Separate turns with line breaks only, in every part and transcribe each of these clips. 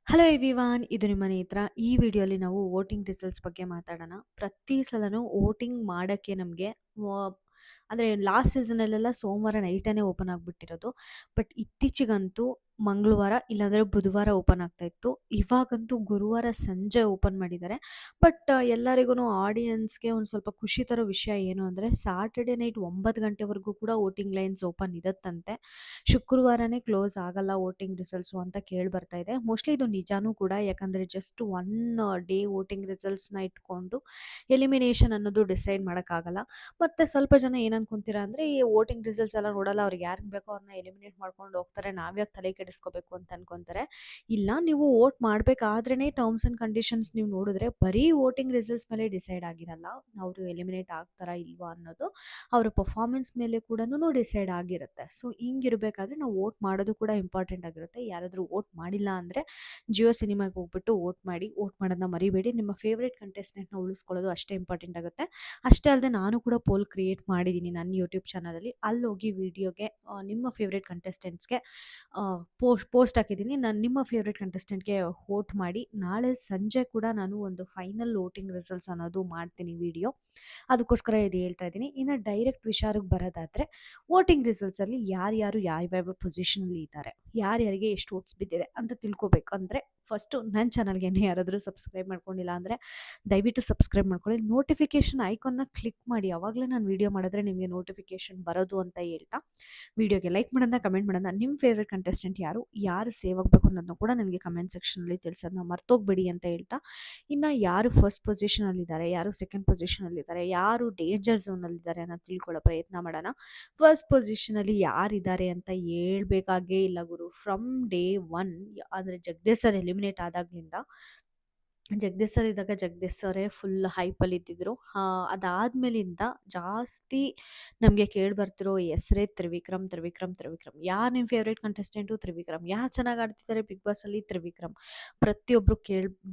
Hello everyone, ಇದು ನಿಮ್ಮ ನೇತ್ರ. ಈ ವಿಡಿಯೋಲಿ ನಾವು ವೋಟಿಂಗ್ ರಿಸಲ್ಟ್ಸ್ ಬಗ್ಗೆ ಮಾತಾಡೋಣ. ಪ್ರತಿ ಸಲನೂ ವೋಟಿಂಗ್ ಮಾಡೋಕ್ಕೆ ನಮಗೆ ಅಂದರೆ ಲಾಸ್ಟ್ ಸೀಸನಲ್ಲೆಲ್ಲ ಸೋಮವಾರ ನೈಟೇ ಓಪನ್ ಆಗಿಬಿಟ್ಟಿರೋದು. ಬಟ್ ಇತ್ತೀಚೆಗಂತೂ ಮಂಗಳವಾರ ಇಲ್ಲಾಂದರೆ ಬುಧವಾರ ಓಪನ್ ಆಗ್ತಾ ಇತ್ತು. ಇವಾಗಂತೂ ಗುರುವಾರ ಸಂಜೆ ಓಪನ್ ಮಾಡಿದ್ದಾರೆ. ಬಟ್ ಎಲ್ಲರಿಗೂ ಆಡಿಯನ್ಸ್ಗೆ ಒಂದು ಸ್ವಲ್ಪ ಖುಷಿ ತರೋ ವಿಷಯ ಏನು ಅಂದರೆ ಸಾಟರ್ಡೆ ನೈಟ್ 9 ಗಂಟೆವರೆಗೂ ಕೂಡ ವೋಟಿಂಗ್ ಲೈನ್ಸ್ ಓಪನ್ ಇರುತ್ತಂತೆ. ಶುಕ್ರವಾರನೇ ಕ್ಲೋಸ್ ಆಗಲ್ಲ ವೋಟಿಂಗ್ ರಿಸಲ್ಟ್ಸು ಅಂತ ಕೇಳಿ ಬರ್ತಾ ಇದೆ. ಮೋಸ್ಟ್ಲಿ ಇದು ನಿಜಾನೂ ಕೂಡ, ಯಾಕಂದರೆ ಜಸ್ಟ್ ಒನ್ ಡೇ ವೋಟಿಂಗ್ ರಿಸಲ್ಟ್ಸ್ನ ಇಟ್ಕೊಂಡು ಎಲಿಮಿನೇಷನ್ ಅನ್ನೋದು ಡಿಸೈಡ್ ಮಾಡೋಕ್ಕಾಗಲ್ಲ. ಮತ್ತು ಸ್ವಲ್ಪ ಜನ ಏನು ಅನ್ಕೊಂತೀರಾ ಅಂದರೆ ಈ ವೋಟಿಂಗ್ ರಿಸಲ್ಟ್ಸ್ ಎಲ್ಲ ನೋಡಲ್ಲ, ಅವ್ರಿಗೆ ಯಾರಿಗೆ ಬೇಕೋ ಅವ್ರನ್ನ ಎಲಿಮಿನೇಟ್ ಮಾಡ್ಕೊಂಡು ಹೋಗ್ತಾರೆ, ನಾವ್ಯಾಕೆ ತಲೆ ಕೆಡಿಸ್ಕೋಬೇಕು ಅಂತ ಅನ್ಕೊಂತಾರೆ. ಇಲ್ಲ, ನೀವು ವೋಟ್ ಮಾಡಬೇಕಾದ್ರೇ ಟರ್ಮ್ಸ್ ಆ್ಯಂಡ್ ಕಂಡೀಷನ್ಸ್ ನೀವು ನೋಡಿದ್ರೆ ಬರೀ ವೋಟಿಂಗ್ ರಿಸಲ್ಟ್ಸ್ ಮೇಲೆ ಡಿಸೈಡ್ ಆಗಿರಲ್ಲ, ಅವರು ಎಲಿಮಿನೇಟ್ ಆಗ್ತಾರಾ ಇಲ್ವಾ ಅನ್ನೋದು ಅವರ ಪರ್ಫಾರ್ಮೆನ್ಸ್ ಮೇಲೆ ಕೂಡ ಡಿಸೈಡ್ ಆಗಿರುತ್ತೆ. ಸೊ ಹಿಂಗಿರಬೇಕಾದ್ರೆ ನಾವು ವೋಟ್ ಮಾಡೋದು ಕೂಡ ಇಂಪಾರ್ಟೆಂಟ್ ಆಗಿರುತ್ತೆ. ಯಾರಾದರೂ ವೋಟ್ ಮಾಡಿಲ್ಲ ಅಂದರೆ ಜಿಯೋ ಸಿನಿಮಾಗೆ ಹೋಗ್ಬಿಟ್ಟು ವೋಟ್ ಮಾಡಿ. ವೋಟ್ ಮಾಡೋದನ್ನ ಮರಿಬೇಡಿ. ನಿಮ್ಮ ಫೇವ್ರೇಟ್ ಕಂಟೆಸ್ಟೆಂಟ್ನ ಉಳಿಸ್ಕೊಳ್ಳೋದು ಅಷ್ಟೇ ಇಂಪಾರ್ಟೆಂಟ್ ಆಗುತ್ತೆ. ಅಷ್ಟೇ ಅಲ್ಲದೆ ನಾನು ಕೂಡ ಪೋಲ್ ಕ್ರಿಯೇಟ್ ಮಾಡಿದ್ದೀನಿ ನನ್ನ ಯೂಟ್ಯೂಬ್ ಚಾನಲಲ್ಲಿ. ಅಲ್ಲಿ ಹೋಗಿ ವಿಡಿಯೋಗೆ ನಿಮ್ಮ ಫೇವ್ರೇಟ್ ಕಂಟೆಸ್ಟೆಂಟ್ಸ್ಗೆ ಪೋಸ್ಟ್ ಹಾಕಿದ್ದೀನಿ. ನಾನು ನಿಮ್ಮ ಫೇವ್ರೇಟ್ ಕಂಟೆಸ್ಟೆಂಟ್ಗೆ ವೋಟ್ ಮಾಡಿ. ನಾಳೆ ಸಂಜೆ ಕೂಡ ನಾನು ಒಂದು ಫೈನಲ್ ವೋಟಿಂಗ್ ರಿಸಲ್ಟ್ಸ್ ಅನ್ನೋದು ಮಾಡ್ತೀನಿ ವಿಡಿಯೋ. ಅದಕ್ಕೋಸ್ಕರ ಇದು ಹೇಳ್ತಾ ಇದ್ದೀನಿ. ಇನ್ನು ಡೈರೆಕ್ಟ್ ವಿಚಾರಕ್ಕೆ ಬರೋದಾದರೆ ವೋಟಿಂಗ್ ರಿಸಲ್ಟ್ಸಲ್ಲಿ ಯಾರ್ಯಾರು ಯಾವ್ಯಾವ ಪೊಸಿಷನಲ್ಲಿ ಇದ್ದಾರೆ, ಯಾರ್ಯಾರಿಗೆ ಎಷ್ಟು ವೋಟ್ಸ್ ಬಿದ್ದಿದೆ ಅಂತ ತಿಳ್ಕೊಬೇಕಂದ್ರೆ ಫಸ್ಟು ನನ್ನ ಚಾನಲ್ಗೆ ಯಾರಾದರೂ ಸಬ್ಸ್ಕ್ರೈಬ್ ಮಾಡ್ಕೊಂಡಿಲ್ಲ ಅಂದರೆ ದಯವಿಟ್ಟು ಸಬ್ಸ್ಕ್ರೈಬ್ ಮಾಡ್ಕೊಳ್ಳಿ. ನೋಟಿಫಿಕೇಷನ್ ಐಕಾನ್ನ ಕ್ಲಿಕ್ ಮಾಡಿ, ಆವಾಗಲೇ ನಾನು ವೀಡಿಯೋ ಮಾಡಿದ್ರೆ ನಿಮಗೆ ನೋಟಿಫಿಕೇಷನ್ ಬರೋದು ಅಂತ ಹೇಳ್ತಾ, ವೀಡಿಯೋಗೆ ಲೈಕ್ ಮಾಡೋದನ್ನ, ಕಮೆಂಟ್ ಮಾಡೋದನ್ನ, ನಿಮ್ಮ ಫೇವ್ರೇಟ್ ಕಂಟೆಸ್ಟೆಂಟ್ ಯಾರು ಸೇವ್ ಆಗಬೇಕು ಅನ್ನೋದನ್ನ ಕೂಡ ನನಗೆ ಕಮೆಂಟ್ ಸೆಕ್ಷನಲ್ಲಿ ತಿಳಿಸೋದನ್ನ ಮರ್ತೋಗ್ಬೇಡಿ ಅಂತ ಹೇಳ್ತಾ, ಇನ್ನು ಯಾರು ಫಸ್ಟ್ ಪೊಸಿಷನಲ್ಲಿದ್ದಾರೆ, ಯಾರು ಸೆಕೆಂಡ್ ಪೊಸಿಷನಲ್ಲಿದ್ದಾರೆ, ಯಾರು ಡೇಂಜರ್ ಝೋನಲ್ಲಿದ್ದಾರೆ ಅನ್ನೋ ತಿಳ್ಕೊಳ್ಳೋ ಪ್ರಯತ್ನ ಮಾಡೋಣ. ಫಸ್ಟ್ ಪೊಸಿಷನಲ್ಲಿ ಯಾರಿದ್ದಾರೆ ಅಂತ ಹೇಳ್ಬೇಕಾಗೇ ಇಲ್ಲ ಗುರು. ಫ್ರಮ್ ಡೇ ಒನ್ ಅಂದರೆ ಜಗದೀಶ್ ಸರ್ ಎಲಿಮಿನೇಟ್ ಆದಾಗಲಿಂದ, ಜಗದೀಶ್ ಸರ್ ಇದ್ದಾಗ ಜಗದೀಶ್ ಸರೇ ಫುಲ್ ಹೈಪಲ್ಲಿ ಇದ್ದಿದ್ರು. ಅದಾದಮೇಲಿಂದ ಜಾಸ್ತಿ ನಮಗೆ ಕೇಳಿ ಬರ್ತಿರೋ ಹೆಸರೇ ತ್ರಿವಿಕ್ರಮ್. ಯಾರು ನಿಮ್ಮ ಫೇವ್ರೇಟ್ ಕಂಟೆಸ್ಟೆಂಟು? ತ್ರಿವಿಕ್ರಮ್. ಯಾರು ಚೆನ್ನಾಗಿ ಆಡ್ತಿದ್ದಾರೆ ಬಿಗ್ ಬಾಸಲ್ಲಿ? ತ್ರಿವಿಕ್ರಮ್. ಪ್ರತಿಯೊಬ್ಬರು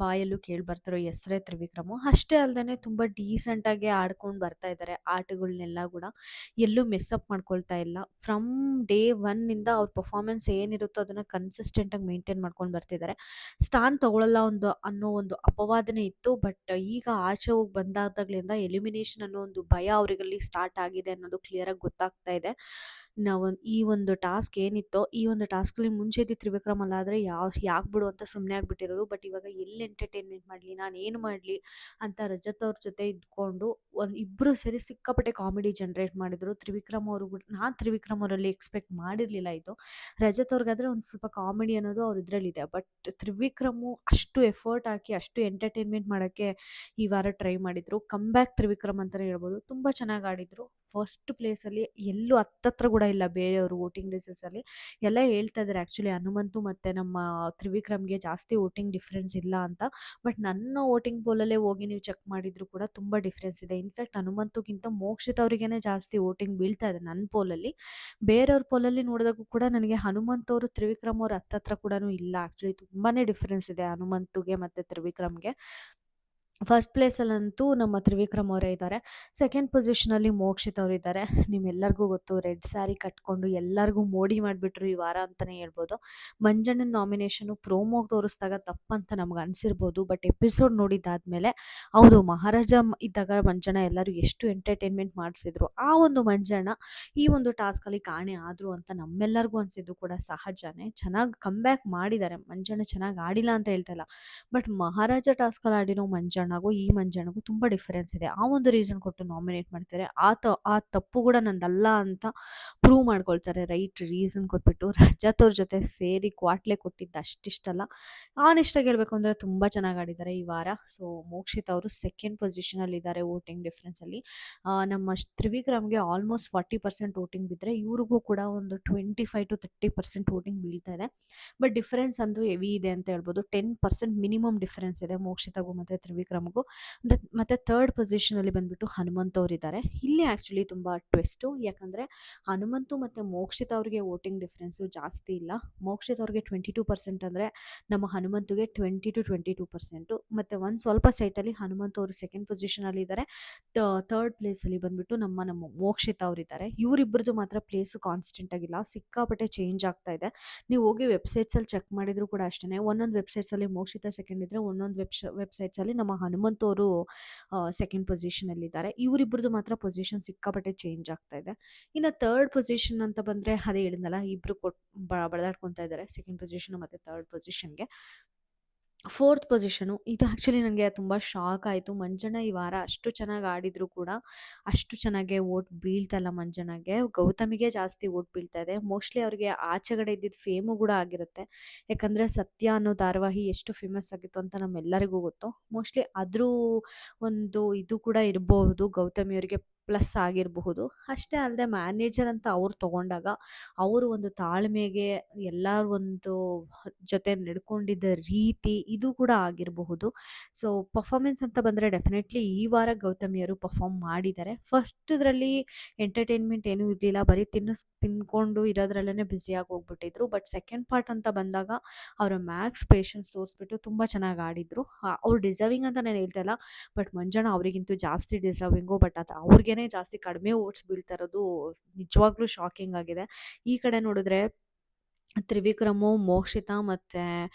ಬಾಯಲ್ಲೂ ಕೇಳಿ ಬರ್ತಿರೋ ಹೆಸರೇ ತ್ರಿವಿಕ್ರಮು. ಅಷ್ಟೇ ಅಲ್ಲದೆ ತುಂಬ ಡೀಸೆಂಟಾಗಿ ಆಡ್ಕೊಂಡು ಬರ್ತಾ ಇದ್ದಾರೆ ಆಟಗಳನ್ನೆಲ್ಲ ಕೂಡ, ಎಲ್ಲೂ ಮಿಸ್ಅಪ್ ಮಾಡ್ಕೊಳ್ತಾ ಇಲ್ಲ. ಫ್ರಮ್ ಡೇ ಒನ್ನಿಂದ ಅವ್ರ ಪರ್ಫಾರ್ಮೆನ್ಸ್ ಏನಿರುತ್ತೋ ಅದನ್ನು ಕನ್ಸಿಸ್ಟೆಂಟಾಗಿ ಮೇಂಟೈನ್ ಮಾಡ್ಕೊಂಡು ಬರ್ತಿದ್ದಾರೆ. ಸ್ಟಾನ್ ತಗೊಳ್ಳಲ್ಲ ಅನ್ನೋ ಒಂದು ಅಪವಾದನೆ ಇತ್ತು. ಬಟ್ ಈಗ ಆಚೆ ಹೋಗಿ ಬಂದಾದಾಗಲಿಂದ ಎಲಿಮಿನೇಷನ್ ಅನ್ನೋ ಒಂದು ಭಯ ಅವರಿಗಲ್ಲಿ ಸ್ಟಾರ್ಟ್ ಆಗಿದೆ ಅನ್ನೋದು ಕ್ಲಿಯರಾಗಿ ಗೊತ್ತಾಗ್ತಾ ಇದೆ. ಈ ಒಂದು ಟಾಸ್ಕ್ ಏನಿತ್ತೋ, ಈ ಒಂದು ಟಾಸ್ಕಲ್ಲಿ ಮುಂಚೆ ಇದ್ದಿದ್ದು ತ್ರಿವಿಕ್ರಮ್ ಅಲ್ಲ ಆದರೆ ಯಾಕೆ ಬಿಡು ಅಂತ ಸುಮ್ಮನೆ ಆಗಿಬಿಟ್ಟಿರೋರು. ಬಟ್ ಇವಾಗ ಎಲ್ಲಿ ಎಂಟರ್ಟೈನ್ಮೆಂಟ್ ಮಾಡಲಿ, ನಾನು ಏನು ಮಾಡಲಿ ಅಂತ ರಜತ್ ಅವ್ರ ಜೊತೆ ಇದ್ಕೊಂಡು ಇಬ್ಬರು ಸೇರಿ ಸಿಕ್ಕಾಪಟ್ಟೆ ಕಾಮಿಡಿ ಜನ್ರೇಟ್ ಮಾಡಿದರು. ತ್ರಿವಿಕ್ರಮ್ ಅವರು ಕೂಡ, ನಾನು ತ್ರಿವಿಕ್ರಮ್ ಅವರಲ್ಲಿ ಎಕ್ಸ್ಪೆಕ್ಟ್ ಮಾಡಿರಲಿಲ್ಲ ಇದು. ರಜತ್ ಅವ್ರಿಗಾದರೆ ಒಂದು ಸ್ವಲ್ಪ ಕಾಮಿಡಿ ಅನ್ನೋದು ಅವ್ರ ಇದರಲ್ಲಿದೆ. ಬಟ್ ತ್ರಿವಿಕ್ರಮು ಅಷ್ಟು ಎಫರ್ಟ್ ಹಾಕಿ ಅಷ್ಟು ಎಂಟರ್ಟೈನ್ಮೆಂಟ್ ಮಾಡೋಕ್ಕೆ ಈ ವಾರ ಟ್ರೈ ಮಾಡಿದರು. ಕಮ್ ಬ್ಯಾಕ್ ತ್ರಿವಿಕ್ರಮ್ ಅಂತಲೇ ಹೇಳ್ಬೋದು. ತುಂಬ ಚೆನ್ನಾಗಿ ಆಡಿದರು. ಫಸ್ಟ್ ಪ್ಲೇಸಲ್ಲಿ ಎಲ್ಲೂ ಹತ್ತತ್ರ ಕೂಡ ಇಲ್ಲ ಬೇರೆಯವರು ವೋಟಿಂಗ್ ರಿಸಲ್ಟ್ಸಲ್ಲಿ. ಎಲ್ಲ ಹೇಳ್ತಾ ಇದ್ದಾರೆ ಆ್ಯಕ್ಚುಲಿ ಹನುಮಂತು ಮತ್ತು ನಮ್ಮ ತ್ರಿವಿಕ್ರಮ್ಗೆ ಜಾಸ್ತಿ ವೋಟಿಂಗ್ ಡಿಫ್ರೆನ್ಸ್ ಇಲ್ಲ ಅಂತ. ಬಟ್ ನನ್ನ ವೋಟಿಂಗ್ ಪೋಲಲ್ಲೇ ಹೋಗಿ ನೀವು ಚೆಕ್ ಮಾಡಿದ್ರು ಕೂಡ ತುಂಬ ಡಿಫ್ರೆನ್ಸ್ ಇದೆ. ಇನ್ಫ್ಯಾಕ್ಟ್ ಹನುಮಂತುಗಿಂತ ಮೋಕ್ಷಿತ್ ಅವರಿಗೇ ಜಾಸ್ತಿ ವೋಟಿಂಗ್ ಬೀಳ್ತಾ ಇದೆ ನನ್ನ ಪೋಲಲ್ಲಿ. ಬೇರೆಯವ್ರ ಪೋಲಲ್ಲಿ ನೋಡಿದಾಗೂ ಕೂಡ ನನಗೆ ಹನುಮಂತ್ ಅವರು ತ್ರಿವಿಕ್ರಮ್ ಅವ್ರ ಹತ್ತತ್ರ ಕೂಡ ಇಲ್ಲ. ಆ್ಯಕ್ಚುಲಿ ತುಂಬಾ ಡಿಫ್ರೆನ್ಸ್ ಇದೆ ಹನುಮಂತುಗೆ ಮತ್ತು ತ್ರಿವಿಕ್ರಮ್ಗೆ. ಫಸ್ಟ್ ಪ್ಲೇಸಲ್ಲಂತೂ ನಮ್ಮ ತ್ರಿವಿಕ್ರಮ್ ಅವರೇ ಇದ್ದಾರೆ. ಸೆಕೆಂಡ್ ಪೊಸಿಷನಲ್ಲಿ ಮೋಕ್ಷಿತ್ ಅವರು ಇದ್ದಾರೆ. ನಿಮ್ಮೆಲ್ಲರಿಗೂ ಗೊತ್ತು, ರೆಡ್ ಸ್ಯಾರಿ ಕಟ್ಕೊಂಡು ಎಲ್ಲರಿಗೂ ಮೋಡಿ ಮಾಡಿಬಿಟ್ರು ಈ ವಾರ ಅಂತಲೇ ಹೇಳ್ಬೋದು. ಮಂಜಣ್ಣನ ನಾಮಿನೇಷನು ಪ್ರೋಮೋಗೆ ತೋರಿಸಿದಾಗ ತಪ್ಪಂತ ನಮ್ಗೆ ಅನಿಸಿರ್ಬೋದು. ಬಟ್ ಎಪಿಸೋಡ್ ನೋಡಿದ್ದಾದಮೇಲೆ ಹೌದು, ಮಹಾರಾಜ ಇದ್ದಾಗ ಮಂಜಣ್ಣ ಎಲ್ಲರೂ ಎಷ್ಟು ಎಂಟರ್ಟೈನ್ಮೆಂಟ್ ಮಾಡಿಸಿದ್ರು, ಆ ಒಂದು ಮಂಜಣ್ಣ ಈ ಒಂದು ಟಾಸ್ಕಲ್ಲಿ ಕಾಣೆ ಆದರು ಅಂತ ನಮ್ಮೆಲ್ಲರಿಗೂ ಅನಿಸಿದ್ದು ಕೂಡ ಸಹಜನೇ. ಚೆನ್ನಾಗಿ ಕಮ್ ಬ್ಯಾಕ್ ಮಾಡಿದ್ದಾರೆ. ಮಂಜಣ್ಣ ಚೆನ್ನಾಗಿ ಆಡಿಲ್ಲ ಅಂತ ಹೇಳ್ತಾ ಇಲ್ಲ. ಬಟ್ ಮಹಾರಾಜ ಟಾಸ್ಕಲ್ಲಿ ಆಡಿರೋ ಮಂಜಣ್ಣಗೂ ಈ ಮಂಜಣ್ಣಗೂ ತುಂಬ ಡಿಫರೆನ್ಸ್ ಇದೆ. ಆ ಒಂದು ರೀಸನ್ ಕೊಟ್ಟು ನಾಮಿನೇಟ್ ಮಾಡ್ತಾರೆ. ಆ ತಪ್ಪು ಕೂಡ ನಂದಲ್ಲ ಅಂತ ಪ್ರೂವ್ ಮಾಡ್ಕೊಳ್ತಾರೆ. ರೈಟ್ ರೀಸನ್ ಕೊಟ್ಬಿಟ್ಟು ರಜತ್ ಅವ್ರ ಜೊತೆ ಸೇರಿ ಕ್ವಾಟ್ಲೆ ಕೊಟ್ಟಿದ್ದು ಅಷ್ಟಿಷ್ಟಲ್ಲ. ಆನೆಸ್ಟಾಗಿ ಹೇಳ್ಬೇಕು ಅಂದರೆ ತುಂಬ ಚೆನ್ನಾಗಿ ಆಡಿದ್ದಾರೆ ಈ ವಾರ. ಸೊ ಮೋಕ್ಷಿತ್ ಅವರು ಸೆಕೆಂಡ್ ಪೊಸಿಷನಲ್ಲಿದ್ದಾರೆ ವೋಟಿಂಗ್ ಡಿಫ್ರೆನ್ಸಲ್ಲಿ. ನಮ್ಮ ತ್ರಿವಿಕ್ರಮ್ಗೆ ಆಲ್ಮೋಸ್ಟ್ 40% ವೋಟಿಂಗ್ ಬಿದ್ದರೆ ಇವ್ರಿಗೂ ಕೂಡ ಒಂದು 25 to 30% ವೋಟಿಂಗ್ ಬೀಳ್ತಾ ಇದೆ. ಬಟ್ ಡಿಫ್ರೆನ್ಸ್ ಅಂತೂ ಹೆವಿ ಇದೆ ಅಂತ ಹೇಳ್ಬೋದು. 10% ಮಿನಿಮಮ್ ಡಿಫ್ರೆನ್ಸ್ ಇದೆ ಮೋಕ್ಷಿತಗೂ ಮತ್ತು ತ್ರಿವಿಕ್ರಮ್ ಟ್ವಿವಿಕ್ರಮ್‌ಗೂ. ಮತ್ತೆ ಥರ್ಡ್ ಪೊಸಿಷನಲ್ಲಿ ಬಂದ್ಬಿಟ್ಟು ಹನುಮಂತ್ ಅವರಿದ್ದಾರೆ. ಇಲ್ಲಿ ಆ್ಯಕ್ಚುಲಿ ತುಂಬ ಟ್ವಿಸ್ಟು. ಯಾಕಂದರೆ ಹನುಮಂತು ಮತ್ತು ಮೋಕ್ಷಿತ್ ಅವ್ರಿಗೆ ವೋಟಿಂಗ್ ಡಿಫ್ರೆನ್ಸು ಜಾಸ್ತಿ ಇಲ್ಲ. ಮೋಕ್ಷಿತ್ ಅವ್ರಿಗೆ 22% ಅಂದರೆ ನಮ್ಮ ಹನುಮಂತುಗೆ 20-22%. ಮತ್ತು ಒಂದು ಸ್ವಲ್ಪ ಸೈಟಲ್ಲಿ ಹನುಮಂತು ಅವರು ಸೆಕೆಂಡ್ ಪೊಸಿಷನಲ್ಲಿದ್ದಾರೆ. ಥರ್ಡ್ ಪ್ಲೇಸಲ್ಲಿ ಬಂದ್ಬಿಟ್ಟು ನಮ್ಮ ಮೋಕ್ಷಿತ್ ಅವರಿದ್ದಾರೆ. ಇವರಿಬ್ಬರದು ಮಾತ್ರ ಪ್ಲೇಸು ಕಾನ್ಸ್ಟೆಂಟ್ ಆಗಿಲ್ಲ, ಸಿಕ್ಕಾಪಟ್ಟೆ ಚೇಂಜ್ ಆಗ್ತಾ ಇದೆ. ನೀವು ಹೋಗಿ ವೆಬ್ಸೈಟ್ಸಲ್ಲಿ ಚೆಕ್ ಮಾಡಿದ್ರು ಕೂಡ ಅಷ್ಟೇ, ಒಂದೊಂದು ವೆಬ್ಸೈಟ್ಸಲ್ಲಿ ಮೋಕ್ಷಿತ ಸೆಕೆಂಡ್ ಇದ್ದರೆ ಒಂದೊಂದು ವೆಬ್ಸೈಟ್ಸಲ್ಲಿ ನಮ್ಮ ಹನುಮಂತು ಅವರು ಸೆಕೆಂಡ್ ಪೊಸಿಷನಲ್ಲಿದ್ದಾರೆ. ಇವರಿಬ್ಬರದು ಮಾತ್ರ ಪೊಸಿಷನ್ ಸಿಕ್ಕಾಪಟ್ಟೆ ಚೇಂಜ್ ಆಗ್ತಾ ಇದೆ. ಇನ್ನು ಥರ್ಡ್ ಪೊಸಿಷನ್ ಅಂತ ಬಂದರೆ ಅದೇ ಹೇಳಿದ್ನಲ್ಲ, ಇಬ್ಬರು ಬಡದಾಡ್ಕೊತಾ ಇದ್ದಾರೆ ಸೆಕೆಂಡ್ ಪೊಸಿಷನು ಮತ್ತು ಥರ್ಡ್ ಪೊಸಿಷನ್ಗೆ. ಫೋರ್ತ್ ಪೊಸಿಷನು ಇದು ಆ್ಯಕ್ಚುಲಿ ನನಗೆ ತುಂಬ ಶಾಕ್ ಆಯಿತು. ಮಂಜಣ್ಣ ಈ ವಾರ ಅಷ್ಟು ಚೆನ್ನಾಗಿ ಆಡಿದರೂ ಕೂಡ ಅಷ್ಟು ಚೆನ್ನಾಗೆ ವೋಟ್ ಬೀಳ್ತಾಯಿಲ್ಲ ಮಂಜಣ್ಣಗೆ. ಗೌತಮಿಗೆ ಜಾಸ್ತಿ ವೋಟ್ ಬೀಳ್ತಾ ಇದೆ. ಮೋಸ್ಟ್ಲಿ ಅವ್ರಿಗೆ ಆಚೆಗಡೆ ಇದ್ದಿದ್ದು ಫೇಮು ಕೂಡ ಆಗಿರುತ್ತೆ. ಯಾಕಂದರೆ ಸತ್ಯ ಅನ್ನೋ ಧಾರಾವಾಹಿ ಎಷ್ಟು ಫೇಮಸ್ ಆಗಿತ್ತು ಅಂತ ನಮ್ಮೆಲ್ಲರಿಗೂ ಗೊತ್ತು. ಮೋಸ್ಟ್ಲಿ ಅದ್ರ ಒಂದು ಇದು ಕೂಡ ಇರಬಹುದು, ಗೌತಮಿಯವರಿಗೆ ಪ್ಲಸ್ ಆಗಿರಬಹುದು. ಅಷ್ಟೇ ಅಲ್ಲದೆ ಮ್ಯಾನೇಜರ್ ಅಂತ ಅವ್ರು ತೊಗೊಂಡಾಗ ಅವರು ಒಂದು ತಾಳ್ಮೆಗೆ ಎಲ್ಲರ ಒಂದು ಜೊತೆ ನಡ್ಕೊಂಡಿದ್ದ ರೀತಿ ಇದು ಕೂಡ ಆಗಿರಬಹುದು. ಸೊ ಪರ್ಫಾರ್ಮೆನ್ಸ್ ಅಂತ ಬಂದರೆ ಡೆಫಿನೆಟ್ಲಿ ಈ ವಾರ ಗೌತಮಿಯರು ಪರ್ಫಾರ್ಮ್ ಮಾಡಿದ್ದಾರೆ. ಫಸ್ಟ್‌ದ್ರಲ್ಲಿ ಎಂಟರ್ಟೈನ್ಮೆಂಟ್ ಏನೂ ಇರಲಿಲ್ಲ, ಬರೀ ತಿನ್ಕೊಂಡು ಇರೋದ್ರಲ್ಲೇ ಬ್ಯುಸಿಯಾಗಿ ಹೋಗ್ಬಿಟ್ಟಿದ್ರು. ಬಟ್ ಸೆಕೆಂಡ್ ಪಾರ್ಟ್ ಅಂತ ಬಂದಾಗ ಅವರ ಮ್ಯಾಕ್ಸ್ ಪೇಷನ್ಸ್ ತೋರಿಸ್ಬಿಟ್ಟು ತುಂಬ ಚೆನ್ನಾಗಿ ಆಡಿದರು. ಅವ್ರು ಡಿಸರ್ವಿಂಗ್ ಅಂತ ನಾನು ಹೇಳ್ತಾ ಇಲ್ಲ, ಬಟ್ ಮಂಜಣ್ಣ ಅವರಿಗಿಂತೂ ಜಾಸ್ತಿ ಡಿಸರ್ವಿಂಗು. ಬಟ್ ಅದು ಅವ್ರಿಗೇ ಜಾಸ್ತಿ ಕಡಿಮೆ ವೋಟ್ಸ್ ಬೀಳ್ತಾ ಇರೋದು ನಿಜವಾಗ್ಲೂ ಶಾಕಿಂಗ್ ಆಗಿದೆ. ಈ ಕಡೆ ನೋಡಿದ್ರೆ ತ್ರಿವಿಕ್ರಮು, ಮೋಕ್ಷಿತಾ ಮತ್ತು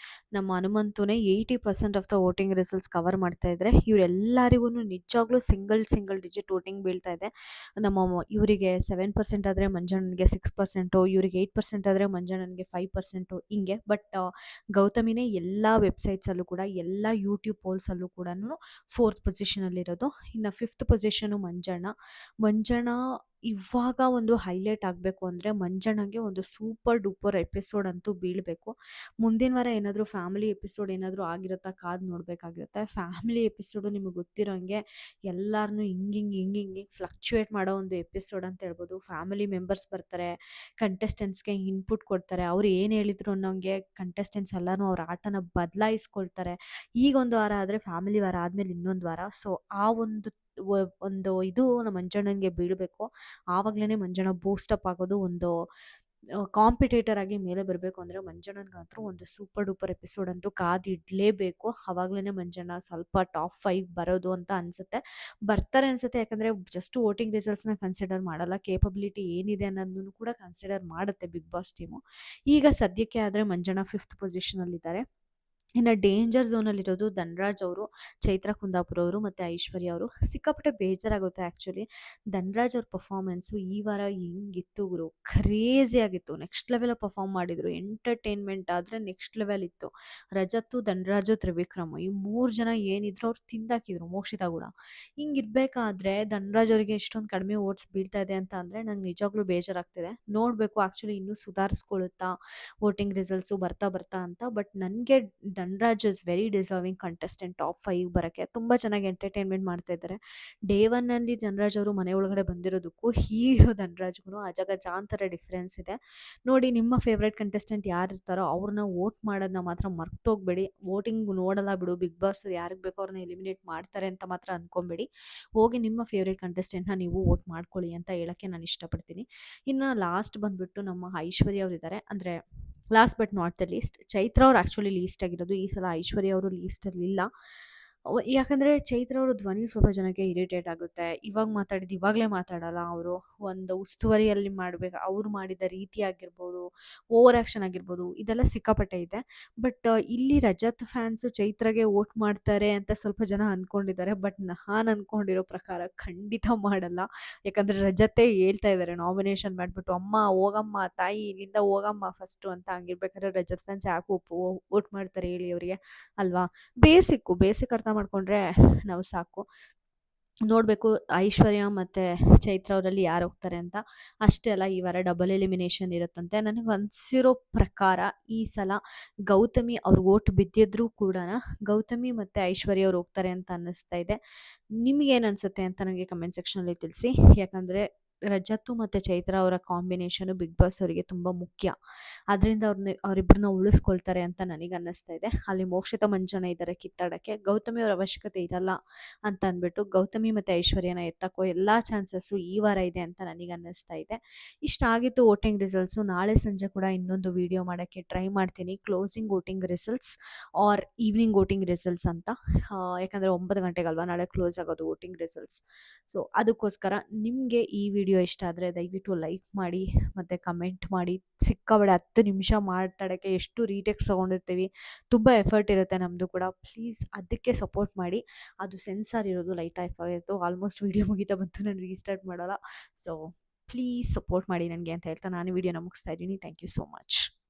ನಮ್ಮ ಹನುಮಂತುನೇ 80% of the voting results cover ಮಾಡ್ತಾ ಇದ್ದಾರೆ. ಇವರೆಲ್ಲರಿಗೂ ನಿಜವಾಗ್ಲೂ ಸಿಂಗಲ್ ಡಿಜಿಟ್ ವೋಟಿಂಗ್ ಬೀಳ್ತಾ ಇದೆ. ಇವರಿಗೆ 7% ಆದರೆ ಮಂಜಣ್ಣನಿಗೆ 6%, ಇವರಿಗೆ 8% ಆದರೆ ಮಂಜಣ್ಣನಿಗೆ 5%, ಹಿಂಗೆ. ಬಟ್ ಗೌತಮಿನೇ ಎಲ್ಲ ವೆಬ್ಸೈಟ್ಸಲ್ಲೂ ಕೂಡ, ಎಲ್ಲ ಯೂಟ್ಯೂಬ್ ಪೋಲ್ಸಲ್ಲೂ ಕೂಡ ಫೋರ್ತ್ ಪೊಸಿಷನಲ್ಲಿರೋದು. ಇನ್ನು ಫಿಫ್ತ್ ಪೊಸಿಷನು ಮಂಜಣ್ಣ ಇವಾಗ ಒಂದು ಹೈಲೈಟ್ ಆಗಬೇಕು ಅಂದರೆ ಮಂಜಣ್ಣಗೆ ಒಂದು ಸೂಪರ್ ಡೂಪರ್ ಎಪಿಸೋಡ್ ಅಂತೂ ಬೀಳಬೇಕು. ಮುಂದಿನ ವಾರ ಏನಾದರೂ ಫ್ಯಾಮಿಲಿ ಎಪಿಸೋಡ್ ಏನಾದರೂ ಆಗಿರುತ್ತಾ ಕಾದು ನೋಡಬೇಕಾಗಿರುತ್ತೆ. ಫ್ಯಾಮಿಲಿ ಎಪಿಸೋಡು ನಿಮಗೆ ಗೊತ್ತಿರೋಂಗೆ ಎಲ್ಲರನ್ನೂ ಹಿಂಗೆ ಫ್ಲಕ್ಚುಯೇಟ್ ಮಾಡೋ ಒಂದು ಎಪಿಸೋಡ್ ಅಂತ ಹೇಳ್ಬೋದು. ಫ್ಯಾಮಿಲಿ ಮೆಂಬರ್ಸ್ ಬರ್ತಾರೆ, ಕಂಟೆಸ್ಟೆಂಟ್ಸ್ಗೆ ಇನ್ಪುಟ್ ಕೊಡ್ತಾರೆ, ಅವ್ರು ಏನು ಹೇಳಿದ್ರು ಅನ್ನೋಂಗೆ ಕಂಟೆಸ್ಟೆಂಟ್ಸ್ ಎಲ್ಲನೂ ಅವ್ರ ಆಟನ ಬದಲಾಯಿಸ್ಕೊಳ್ತಾರೆ. ಈಗ ಒಂದು ವಾರ ಆದರೆ ಫ್ಯಾಮಿಲಿ ವಾರ ಆದಮೇಲೆ ಇನ್ನೊಂದು ವಾರ. ಸೊ ಆ ಒಂದು ಇದು ನಮ್ಮ ಮಂಜಣ್ಣನಿಗೆ ಬೀಳಬೇಕು. ಆವಾಗಲೇ ಮಂಜಣ್ಣ ಬೂಸ್ಟಪ್ ಆಗೋದು. ಒಂದು ಕಾಂಪಿಟೇಟರ್ ಆಗಿ ಮೇಲೆ ಬರಬೇಕು ಅಂದರೆ ಮಂಜಣ್ಣನಿಗಂತೂ ಒಂದು ಸೂಪರ್ ಡೂಪರ್ ಎಪಿಸೋಡ್ ಅಂತೂ ಕಾದಿಡಲೇಬೇಕು. ಆವಾಗಲೇ ಮಂಜಣ್ಣ ಸ್ವಲ್ಪ ಟಾಪ್ 5 ಬರೋದು ಅಂತ ಅನಿಸುತ್ತೆ. ಬರ್ತಾರೆ ಅನಿಸುತ್ತೆ, ಯಾಕಂದರೆ ಜಸ್ಟ್ ವೋಟಿಂಗ್ ರಿಸಲ್ಟ್ಸ್ನ ಕನ್ಸಿಡರ್ ಮಾಡಲ್ಲ, ಕೇಪಬಿಲಿಟಿ ಏನಿದೆ ಅನ್ನೋದನ್ನು ಕೂಡ ಕನ್ಸಿಡರ್ ಮಾಡುತ್ತೆ ಬಿಗ್ ಬಾಸ್ ಟೀಮು. ಈಗ ಸದ್ಯಕ್ಕೆ ಆದರೆ ಮಂಜಣ್ಣ ಫಿಫ್ತ್ ಪೊಸಿಷನಲ್ಲಿದ್ದಾರೆ. ಇನ್ನು ಡೇಂಜರ್ ಝೋನಲ್ಲಿರೋದು ಧನ್ರಾಜ್ ಅವರು, ಚೈತ್ರ ಕುಂದಾಪುರ ಅವರು ಮತ್ತು ಐಶ್ವರ್ಯ ಅವರು. ಸಿಕ್ಕಾಪಟ್ಟೆ ಬೇಜಾರಾಗುತ್ತೆ ಆ್ಯಕ್ಚುಲಿ. ಧನ್ರಾಜ್ ಅವ್ರ ಪರ್ಫಾರ್ಮೆನ್ಸು ಈ ವಾರ ಹೆಂಗಿತ್ತು ಗುರು, ಕ್ರೇಜಿ ಆಗಿತ್ತು. ನೆಕ್ಸ್ಟ್ ಲೆವೆಲ್ ಪರ್ಫಾರ್ಮ್ ಮಾಡಿದರು. ಎಂಟರ್ಟೈನ್ಮೆಂಟ್ ಆದರೆ ನೆಕ್ಸ್ಟ್ ಲೆವೆಲ್ ಇತ್ತು. ರಜತ್ತು, ಧನ್ರಾಜು, ತ್ರಿವಿಕ್ರಮ್ ಈ 3 ಜನ ಏನಿದ್ರು ಅವ್ರು ತಿಂದಾಕಿದ್ರು ಮೋಕ್ಷಿತಾ ಕೂಡ. ಹಿಂಗಿರಬೇಕಾದ್ರೆ ಧನ್ರಾಜ್ ಅವರಿಗೆ ಎಷ್ಟೊಂದು ಕಡಿಮೆ ವೋಟ್ಸ್ ಬೀಳ್ತಾ ಇದೆ ಅಂತ ಅಂದರೆ ನಂಗೆ ನಿಜವಾಗ್ಲೂ ಬೇಜಾರಾಗ್ತಿದೆ. ನೋಡಬೇಕು ಆ್ಯಕ್ಚುಲಿ ಇನ್ನೂ ಸುಧಾರಿಸ್ಕೊಳ್ಳುತ್ತಾ ವೋಟಿಂಗ್ ರಿಸಲ್ಟ್ಸು ಬರ್ತಾ ಅಂತ. ಬಟ್ ನನಗೆ Dhanraj is very deserving contestant top 5 ಬರೋಕ್ಕೆ. ತುಂಬ ಚೆನ್ನಾಗಿ ಎಂಟರ್ಟೈನ್ಮೆಂಟ್ ಮಾಡ್ತಾ ಇದ್ದಾರೆ. ಡೇ 1ನಲ್ಲಿ ಧನ್ರಾಜ್ ಅವರು ಮನೆ ಒಳಗಡೆ ಬಂದಿರೋದಕ್ಕೂ ಹೀರೋ ಧನ್ರಾಜ್ಗೂ ಅಜಗಜಾಂತರ ಡಿಫ್ರೆನ್ಸ್ ಇದೆ. ನೋಡಿ, ನಿಮ್ಮ ಫೇವ್ರೆಟ್ ಕಂಟೆಸ್ಟೆಂಟ್ ಯಾರು ಇರ್ತಾರೋ ಅವ್ರನ್ನ ವೋಟ್ ಮಾಡೋದನ್ನ ಮಾತ್ರ ಮರ್ತೋಗ್ಬೇಡಿ. ವೋಟಿಂಗ್ ನೋಡಲ್ಲ ಬಿಡು, ಬಿಗ್ ಬಾಸ್ ಯಾರಿಗೆ ಬೇಕೋ ಅವ್ರನ್ನ ಎಲಿಮಿನೇಟ್ ಮಾಡ್ತಾರೆ ಅಂತ ಮಾತ್ರ ಅಂದ್ಕೊಂಬೇಡಿ. ಹೋಗಿ ನಿಮ್ಮ ಫೇವ್ರೆಟ್ ಕಂಟೆಸ್ಟೆಂಟ್ನ ನೀವು ವೋಟ್ ಮಾಡ್ಕೊಳ್ಳಿ ಅಂತ ಹೇಳೋಕ್ಕೆ ನಾನು ಇಷ್ಟಪಡ್ತೀನಿ. ಇನ್ನು ಲಾಸ್ಟ್ ಬಂದುಬಿಟ್ಟು ನಮ್ಮ ಐಶ್ವರ್ಯ ಅವರಿದ್ದಾರೆ. ಅಂದರೆ last but not the least, Chaitra ಅವ್ರು ಆ್ಯಕ್ಚುಲಿ ಲೀಸ್ಟ್ ಆಗಿರೋದು. ಈ ಸಲ ಐಶ್ವರ್ಯ ಅವರು ಲೀಸ್ಟಲ್ಲಿಲ್ಲ. ಯಾಕಂದರೆ ಚೈತ್ರ ಅವ್ರ ಧ್ವನಿ ಸ್ವಲ್ಪ ಜನಕ್ಕೆ ಇರಿಟೇಟ್ ಆಗುತ್ತೆ. ಇವಾಗ ಮಾತಾಡಿದ್ದು ಇವಾಗಲೇ ಮಾತಾಡಲ್ಲ ಅವರು. ಒಂದು ಉಸ್ತುವಾರಿಯಲ್ಲಿ ಮಾಡಬೇಕು, ಅವ್ರು ಮಾಡಿದ ರೀತಿ ಆಗಿರ್ಬೋದು, ಓವರ್ ಆ್ಯಕ್ಷನ್ ಆಗಿರ್ಬೋದು, ಇದೆಲ್ಲ ಸಿಕ್ಕಾಪಟ್ಟೆ ಇದೆ. ಬಟ್ ಇಲ್ಲಿ ರಜತ್ ಫ್ಯಾನ್ಸು ಚೈತ್ರಗೆ ವೋಟ್ ಮಾಡ್ತಾರೆ ಅಂತ ಸ್ವಲ್ಪ ಜನ ಅಂದ್ಕೊಂಡಿದ್ದಾರೆ. ಬಟ್ ನಾನು ಅಂದ್ಕೊಂಡಿರೋ ಪ್ರಕಾರ ಖಂಡಿತ ಮಾಡಲ್ಲ. ಯಾಕಂದರೆ ರಜತ್ತೇ ಹೇಳ್ತಾ ಇದ್ದಾರೆ ನಾಮಿನೇಷನ್ ಮಾಡಿಬಿಟ್ಟು, ಅಮ್ಮ ಹೋಗಮ್ಮ ತಾಯಿ ಇಲ್ಲಿಂದ ಹೋಗಮ್ಮ ಫಸ್ಟು ಅಂತ. ಹಂಗಿರ್ಬೇಕಾದ್ರೆ ರಜತ್ ಫ್ಯಾನ್ಸ್ ಯಾಕೆ ವೋಟ್ ಮಾಡ್ತಾರೆ ಹೇಳಿ ಅವರಿಗೆ, ಅಲ್ವಾ? ಬೇಸಿಕ್ ಅರ್ಥ ಮಾಡ್ಕೊಂಡ್ರೆ ನಾವು ಸಾಕು. ನೋಡಬೇಕು ಐಶ್ವರ್ಯ ಮತ್ತು ಚೈತ್ರ ಅವರಲ್ಲಿ ಯಾರು ಹೋಗ್ತಾರೆ ಅಂತ. ಅಷ್ಟೇ ಅಲ್ಲ, ಈ ವಾರ ಡಬಲ್ ಎಲಿಮಿನೇಷನ್ ಇರುತ್ತಂತೆ. ನನಗೆ ಅನಿಸಿರೋ ಪ್ರಕಾರ ಈ ಸಲ ಗೌತಮಿ ಅವ್ರ ವೋಟ್ ಬಿದ್ದಿದ್ರೂ ಕೂಡ ಗೌತಮಿ ಮತ್ತು ಐಶ್ವರ್ಯ ಅವ್ರು ಹೋಗ್ತಾರೆ ಅಂತ ಅನ್ನಿಸ್ತಾ ಇದೆ. ನಿಮಗೇನು ಅನಿಸುತ್ತೆ ಅಂತ ನನಗೆ ಕಮೆಂಟ್ ಸೆಕ್ಷನಲ್ಲಿ ತಿಳಿಸಿ. ಯಾಕಂದರೆ ರಜತ್ತು ಮತ್ತು ಚೈತ್ರ ಅವರ ಕಾಂಬಿನೇಷನು ಬಿಗ್ ಬಾಸ್ ಅವರಿಗೆ ತುಂಬ ಮುಖ್ಯ. ಅದರಿಂದ ಅವರಿಬ್ಬರನ್ನ ಉಳಿಸ್ಕೊಳ್ತಾರೆ ಅಂತ ನನಗೆ ಅನ್ನಿಸ್ತಾ ಇದೆ. ಅಲ್ಲಿ ಮೋಕ್ಷಿತ ಮಂಜುನ ಇದ್ದಾರೆ ಕಿತ್ತಾಡೋಕ್ಕೆ, ಗೌತಮಿ ಅವರ ಅವಶ್ಯಕತೆ ಇರಲ್ಲ ಅಂತ ಅಂದ್ಬಿಟ್ಟು ಗೌತಮಿ ಮತ್ತು ಐಶ್ವರ್ಯನ ಎತ್ತಕ್ಕೋ ಎಲ್ಲ ಚಾನ್ಸಸ್ಸು ಈ ವಾರ ಇದೆ ಅಂತ ನನಗೆ ಅನ್ನಿಸ್ತಾ ಇದೆ. ಇಷ್ಟ ಆಗಿತ್ತು ವೋಟಿಂಗ್ ರಿಸಲ್ಟ್ಸು. ನಾಳೆ ಸಂಜೆ ಕೂಡ ಇನ್ನೊಂದು ವಿಡಿಯೋ ಮಾಡೋಕ್ಕೆ ಟ್ರೈ ಮಾಡ್ತೀನಿ, closing voting results R evening voting results ಅಂತ. ಯಾಕಂದರೆ 9 ಗಂಟೆಗಲ್ವಾ ನಾಳೆ ಕ್ಲೋಸ್ ಆಗೋದು ವೋಟಿಂಗ್ ರಿಸಲ್ಟ್ಸ್. ಸೊ ಅದಕ್ಕೋಸ್ಕರ ನಿಮಗೆ ಈ ವಿಡಿಯೋ ಇಷ್ಟ ಆದರೆ ದಯವಿಟ್ಟು ಲೈಕ್ ಮಾಡಿ ಮತ್ತು ಕಮೆಂಟ್ ಮಾಡಿ. ಸಿಕ್ಕಾಬಡೆ 10 ನಿಮಿಷ ಮಾತಾಡೋಕ್ಕೆ ಎಷ್ಟು ರೀಟೇಕ್ಸ್ ತೊಗೊಂಡಿರ್ತೀವಿ, ತುಂಬ ಎಫರ್ಟ್ ಇರುತ್ತೆ ನಮ್ಮದು ಕೂಡ. ಪ್ಲೀಸ್ ಅದಕ್ಕೆ ಸಪೋರ್ಟ್ ಮಾಡಿ. ಅದು ಸೆನ್ಸಾರ್ ಇರೋದು ಲೈಟ್ ಆಫ್ ಆಗಿತ್ತು, ಆಲ್ಮೋಸ್ಟ್ ವಿಡಿಯೋ ಮುಗಿತಾ ಬಂತು, ನಾನು ರೀಸ್ಟಾರ್ಟ್ ಮಾಡೋಲ್ಲ. ಸೊ ಪ್ಲೀಸ್ ಸಪೋರ್ಟ್ ಮಾಡಿ ನನಗೆ ಅಂತ ಹೇಳ್ತಾ ನಾನು ವಿಡಿಯೋನ ಮುಗಿಸ್ತಾ ಇದ್ದೀನಿ. Thank you so much.